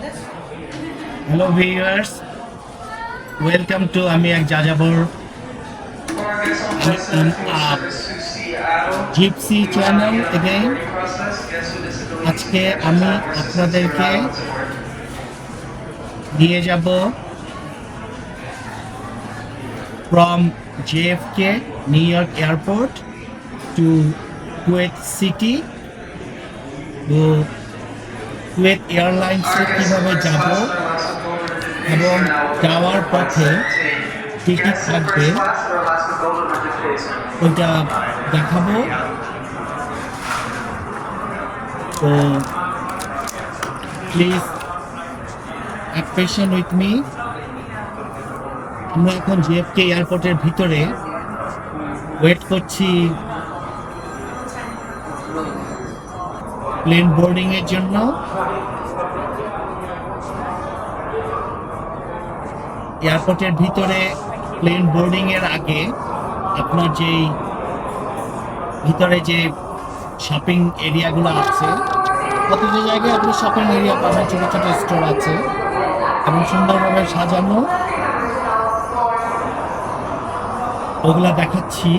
Hello viewers, welcome to আমি এক যাযাবর জিপসি চ্যানেল again। আজকে আমি আপনাদেরকে নিয়ে যাব from JFK New York Airport to Kuwait City। তো কুয়েত এয়ারলাইন্সে কীভাবে যাব এবং যাওয়ার পথে কী কী থাকবে ওইটা দেখাবো। তো please have patience with me. আমরা এখন JFK এয়ারপোর্টের ভিতরে ওয়েট করছি প্লেন বোর্ডিং এর জন্য। এয়ারপোর্টের ভিতরে প্লেন বোর্ডিং এর আগে আপনার যেই ভিতরে যে শপিং এরিয়াগুলো আছে, প্রতিটা জায়গায় আপনি শপিং এরিয়া পাবেন, ছোট ছোট স্টোর আছে এবং সুন্দরভাবে সাজানো, ওগুলা দেখাচ্ছি।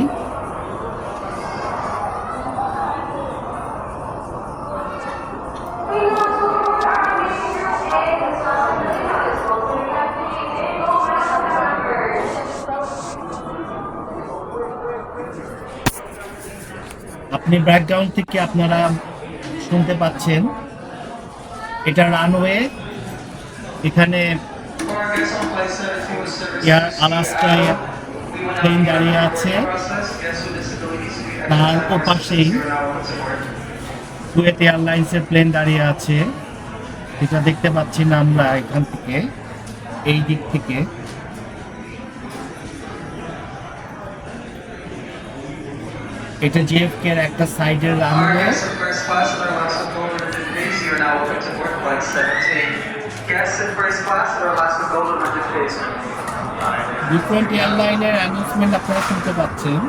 আপনি ব্যাকগ্রাউন্ড থেকে আপনারা শুনতে পাচ্ছেন এটা রানওয়ে। এখানে এয়ার আলাস্কায় প্লেন দাঁড়িয়ে আছে, তার ওপাশেই কুয়েত এয়ারলাইন্সের প্লেন দাঁড়িয়ে আছে। এটা দেখতে পাচ্ছি না আমরা এখান থেকে, এই দিক থেকে। এটা JFK এর একটা সাইডের রানওয়ে। ডিফারেন্ট এয়ারলাইনের অ্যানাউন্সমেন্ট আপনারা শুনতে পাচ্ছেন।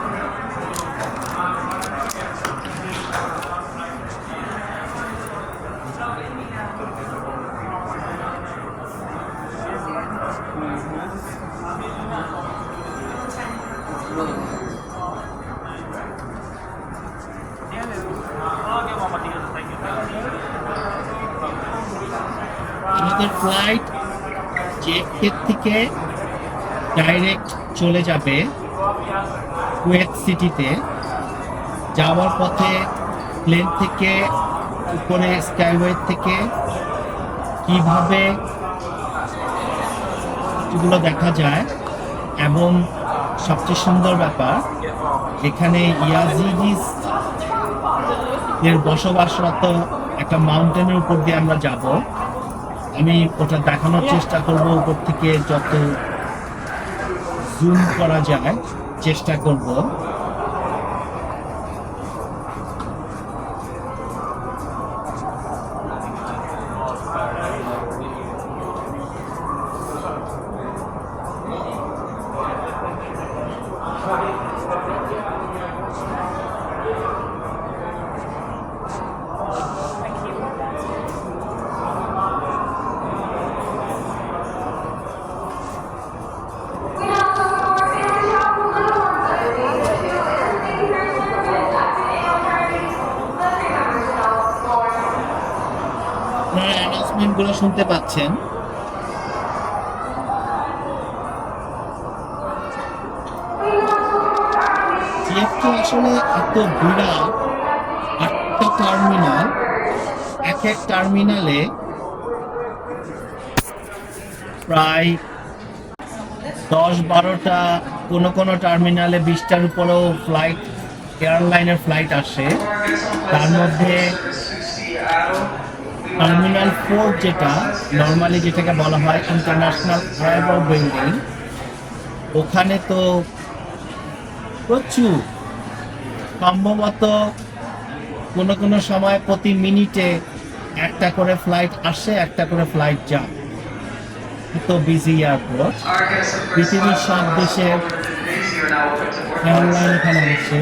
আমাদের ফ্লাইট JFK থেকে ডাইরেক্ট চলে যাবে কুয়েত সিটিতে। যাওয়ার পথে প্লেন থেকে উপরে স্কাইওয়ে থেকে কিভাবে এগুলো দেখা যায়, এবং সবচেয়ে সুন্দর ব্যাপার এখানে ইয়াজিদিস এর বসবাসরত একটা মাউন্টেনের উপর দিয়ে আমরা যাব। আমি ওটা দেখানোর চেষ্টা করব, উপর থেকে যত জুম করা যায় চেষ্টা করব। অ্যানাউন্সমেন্টগুলো শুনতে পাচ্ছেন। JFK আসলে এত বিরাট, 8টা টার্মিনাল, এক এক টার্মিনালে প্রায় 10-12টা, কোনো টার্মিনালে 20টার উপরেও ফ্লাইট, এয়ারলাইনের ফ্লাইট আসে। তার মধ্যে টার্মিনাল 4 যেটা নর্মালি যেটাকে বলা হয় ইন্টারন্যাশনাল এয়ারপোর্ট বিল্ডিং, ওখানে তো প্রচুর, সম্ভবত কোনো সময় প্রতি মিনিটে একটা করে ফ্লাইট আসে, একটা করে ফ্লাইট যায়। এত বিজি এয়ারপোর্ট। পৃথিবীর সব দেশের এয়ারলাইন এখানে আসে।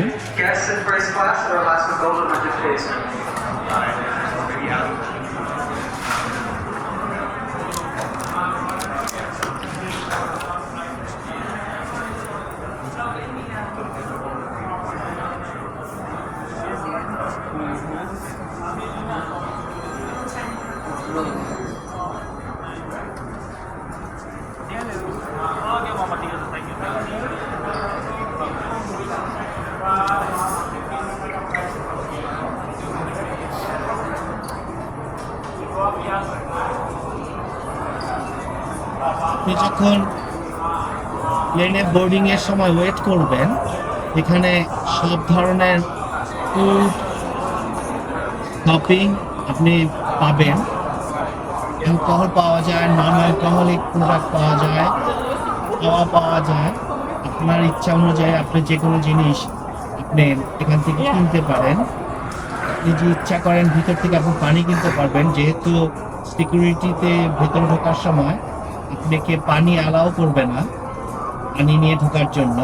আপনি যখন প্লেনে বোর্ডিং এর সময় ওয়েট করবেন, এখানে সব ধরনের ফুড শপিং আপনি পাবেন। অ্যালকোহল পাওয়া যায়, নন অ্যালকোহলিক প্রোডাক্ট পাওয়া যায়, খাওয়া পাওয়া যায়। আপনার ইচ্ছা অনুযায়ী আপনি যে কোনো জিনিস আপনি এখান থেকে কিনতে পারেন। আপনি যে ইচ্ছা করেন ভিতর থেকে আপনি পানি কিনতে পারবেন, যেহেতু সিকিউরিটিতে ভেতরে ঢোকার সময় আপনাকে পানি অ্যালাউ করবে না পানি নিয়ে ঢোকার জন্য।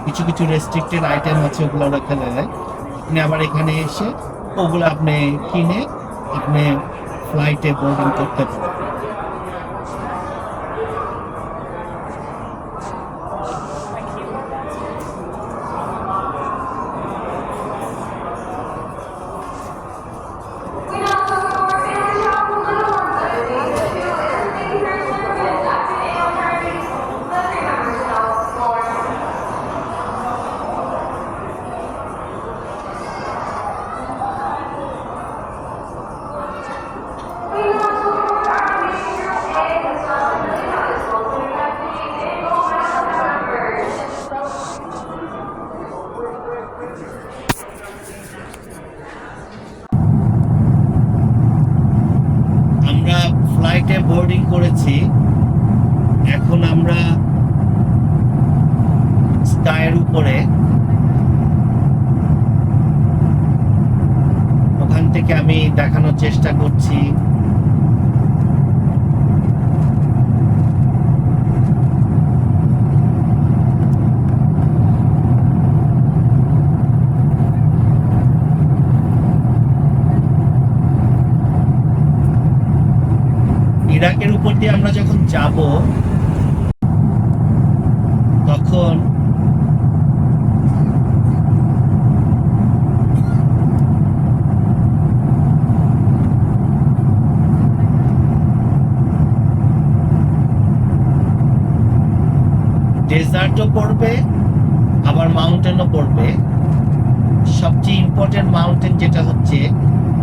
কিছু কিছু রেস্ট্রিক্টেড আইটেম আছে, ওগুলো রেখে দেয়। আপনি আবার এখানে এসে ওগুলো আপনি কিনে আপনি ফ্লাইটে বোর্ডিং করতে পারেন। আমরা ফ্লাইটে বোর্ডিং করেছি, এখন আমরা স্কাইয়ের উপরে। ওখান থেকে আমি দেখানোর চেষ্টা করছি। ইরাকের উপর দিয়ে আমরা যখন যাব তখন ডেজার্টও পড়বে, আবার মাউন্টেনও পড়বে। সবচেয়ে ইম্পর্টেন্ট মাউন্টেন যেটা হচ্ছে,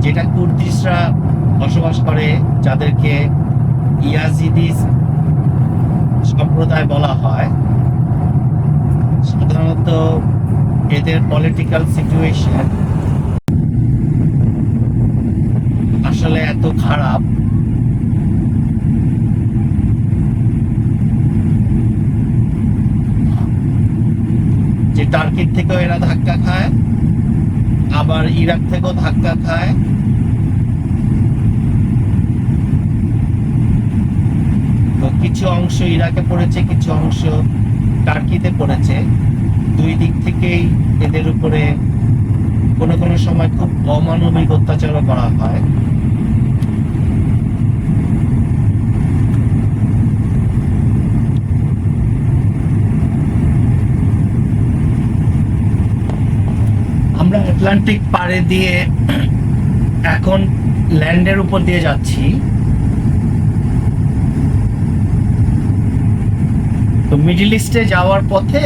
যেটা কুর্দিশরা বসবাস করে, যাদেরকে ইয়াজিদি সম্প্রদায় বলা হয়। সাধারণত এদের পলিটিক্যাল সিচুয়েশন আসলে এত খারাপ যে টার্কির থেকেও এরা ধাক্কা খায়, আবার ইরাক থেকেও ধাক্কা খায়। তো কিছু অংশ ইরাকে পড়েছে, কিছু অংশ টার্কিতে পড়েছে। দুই দিক থেকেই এদের উপরে কোনো কোনো সময় খুব অমানবিক অত্যাচারও করা হয়। আমরা আটলান্টিক পাড়ে দিয়ে এখন ল্যান্ডের উপর দিয়ে যাচ্ছি। তো মিডল ইস্টে যাওয়ার পথে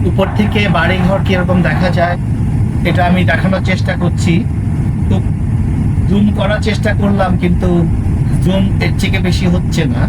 উপর থেকে বাড়িঘর কিরকম দেখা যায় এটা আমি দেখানোর চেষ্টা করছি। তো জুম করার চেষ্টা করলাম, কিন্তু জুম এর থেকে বেশি হচ্ছে না।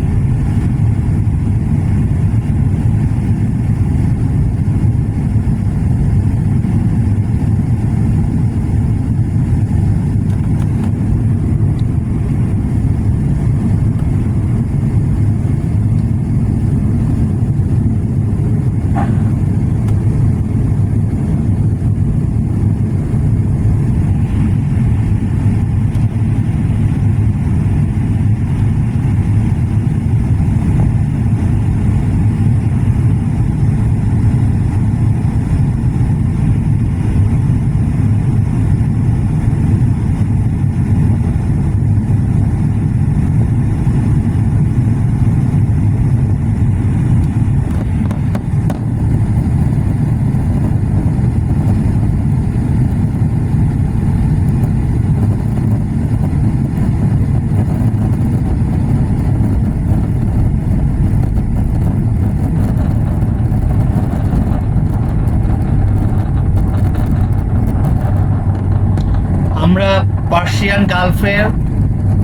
গালফের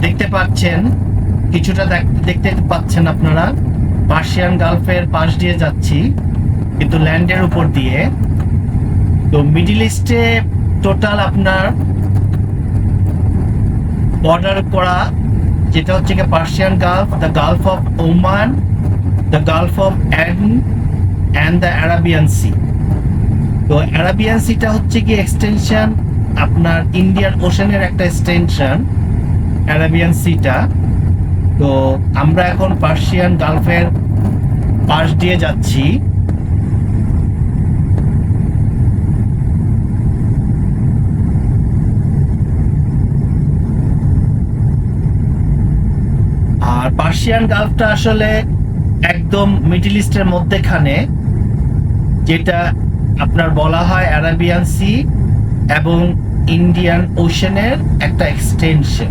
দেখতে পাচ্ছেন, কিছুটা দেখতে পাচ্ছেন আপনারা, পার্সিয়ান গালফের পাশ দিয়ে যাচ্ছি কিন্তু ল্যান্ডের উপর দিয়ে। তো মিডল ইস্টে টোটাল আপনার বর্ডার করা যেটা হচ্ছে কি Persian Gulf, the Gulf of Oman, the Gulf of Aden and the Arabian Sea. তো অ্যারাবিয়ান সিটা হচ্ছে কি এক্সটেনশন আপনার ইন্ডিয়ান ওশানের একটা এক্সটেনশন অ্যারাবিয়ান সিটা। তো আমরা এখন পার্সিয়ান গালফের পাশ দিয়ে যাচ্ছি। আর পার্সিয়ান গালফটা আসলে একদম মিডল ইস্টের মধ্যেখানে, যেটা আপনার বলা হয় অ্যারাবিয়ান সি এবং ইন্ডিয়ান ওশানের একটা এক্সটেনশন।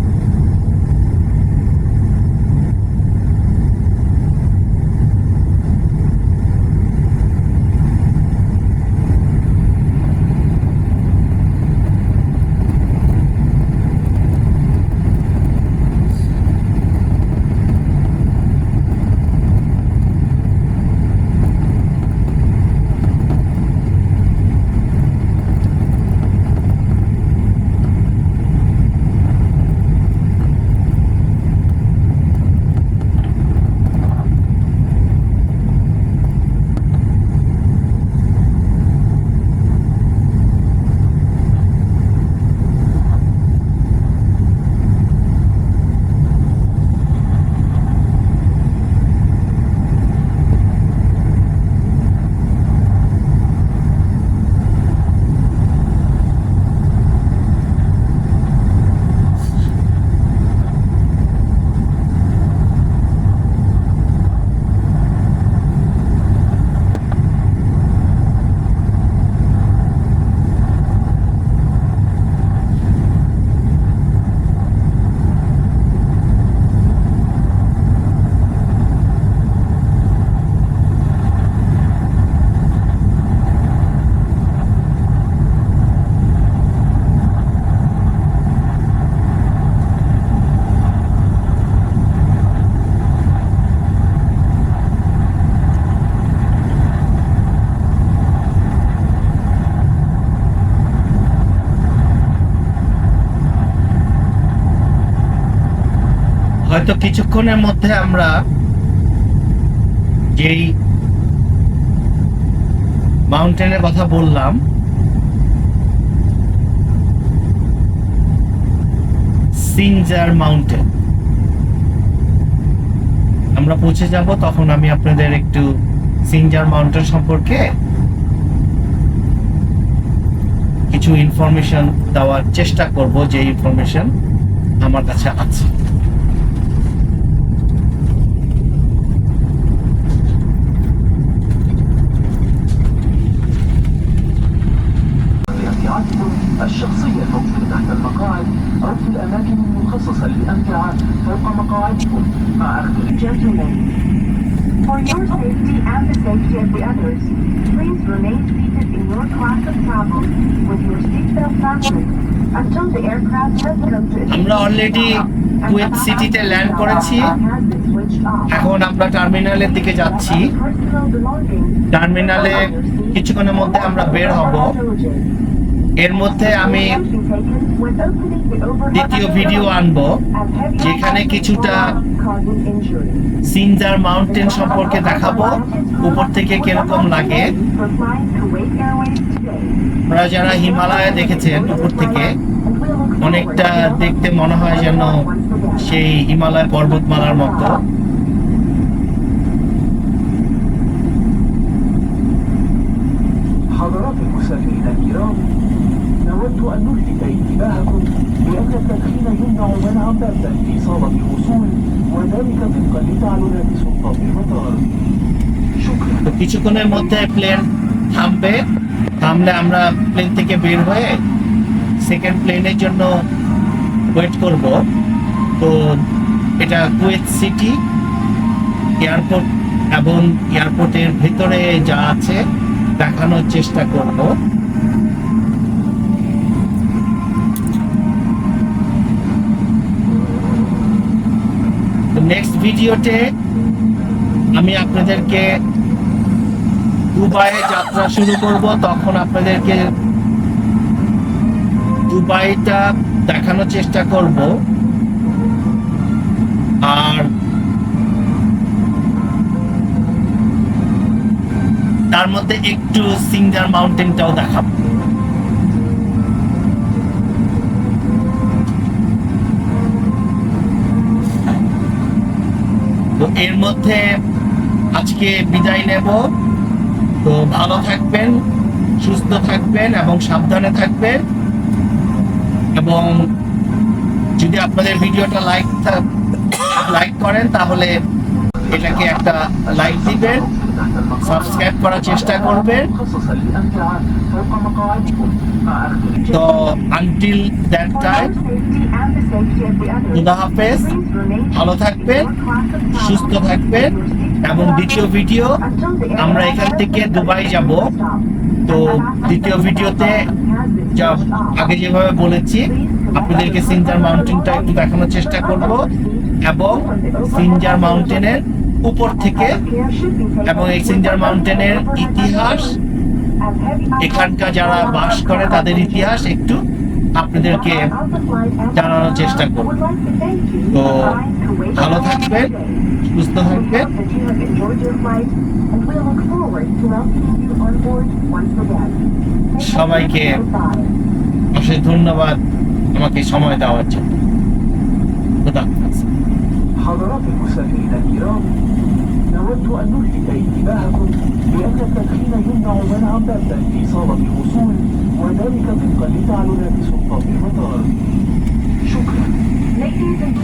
হয়তো কিছুক্ষণের মধ্যে আমরা যেই মাউন্টেনের কথা বললাম, সিনজার মাউন্টেন, আমরা পৌঁছে যাব। তখন আমি আপনাদের একটু সিনজার মাউন্টেন সম্পর্কে কিছু ইনফরমেশন দেওয়ার চেষ্টা করব, যে ইনফরমেশন আমার কাছে আছে। الشخصية الموجودة تحت المقاعد أو في الأماكن المخصصة للأمتعة فوق مقاعدكم مع أخذ Gentlemen, for your safety and the safety of the others, please remain seated in your class of travel with your seatbelt fastened until the aircraft has come to a আমরা already Kuwait সিটিতে land করেছি। এখন আমরা টার্মিনালের দিকে যাচ্ছি। টার্মিনালে কিছুক্ষণের মধ্যে আমরা বের হব। এর মধ্যে আমি দ্বিতীয় ভিডিও আনবো, যেখানে কিছুটা সিনজার মাউন্টেন সম্পর্কে দেখাবো, উপর থেকে কিরকম লাগে। আপনারা যারা হিমালয়ে দেখেছেন উপর থেকে, অনেকটা দেখতে মনে হয় যেন সেই হিমালয় পর্বতমালার মতো। حضرات المسافرين الكرام، نود أن نلفت انتباهكم بأن التدخين يمنع منعا باتا في صالة الوصول، وذلك طبقا لتعليمات سلطات المطار. شكرا. কিছুক্ষণের মধ্যে প্লেন থামবে। থামলে আমরা প্লেন থেকে বের হয়ে সেকেন্ড প্লেনের জন্য ওয়েট করব। তো এটা কুয়েত সিটি এয়ারপোর্ট এবং এয়ারপোর্টের ভেতরে যা আছে দেখানোর চেষ্টা করব। ভিডিওতে আমি আপনাদেরকে দুবাইয়ে যাত্রা শুরু করব, তখন আপনাদেরকে দুবাইটা দেখানোর চেষ্টা করব। আর তার মধ্যে একটু সিনজার মাউন্টেনটাও দেখাবো। তো এর মধ্যে আজকে বিদায় নেব। তো ভালো থাকবেন, সুস্থ থাকবেন এবং সাবধানে থাকবেন। এবং যদি আপনাদের ভিডিওটা লাইক করেন তাহলে এটাকে একটা লাইক দিবেন, সাবস্ক্রাইব করার চেষ্টা করবেন। مخصصا للأمتعة فوق مقاعدكم مع أخذ তো until that For time, your safety and the safety of the others, খুদা হাফেজ, please remain ভালো seated থাকবেন, in your class of travel সুস্থ থাকবেন। with your seatbelt এবং দ্বিতীয় fastened ভিডিও until the আমরা aircraft এখান থেকে has দুবাই been যাব। stopped. তো দ্বিতীয় ভিডিওতে যা আগে যেভাবে বলেছি আপনাদেরকে সিনজার মাউন্টেনটা একটু দেখানোর চেষ্টা করব এবং সিনজার মাউন্টেনের উপর থেকে এবং এই সিনজার মাউন্টেনের ইতিহাস, এখানকার যারা বাস করে তাদের ইতিহাস একটু আপনাদেরকে জানানোর চেষ্টা করব। তো ভালো থাকবেন, সুস্থ থাকবেন। সবাইকে অশেষ ধন্যবাদ আমাকে সময় দেওয়ার জন্য। খুদা হাফেজ। حضرات المسافرين الكرام، نود أن نلفت انتباهكم بأن التدخين يمنع منع باتا في صالة الوصول، وذلك طبقا لتعليمات سلطات المطار. شكرا. Ladies and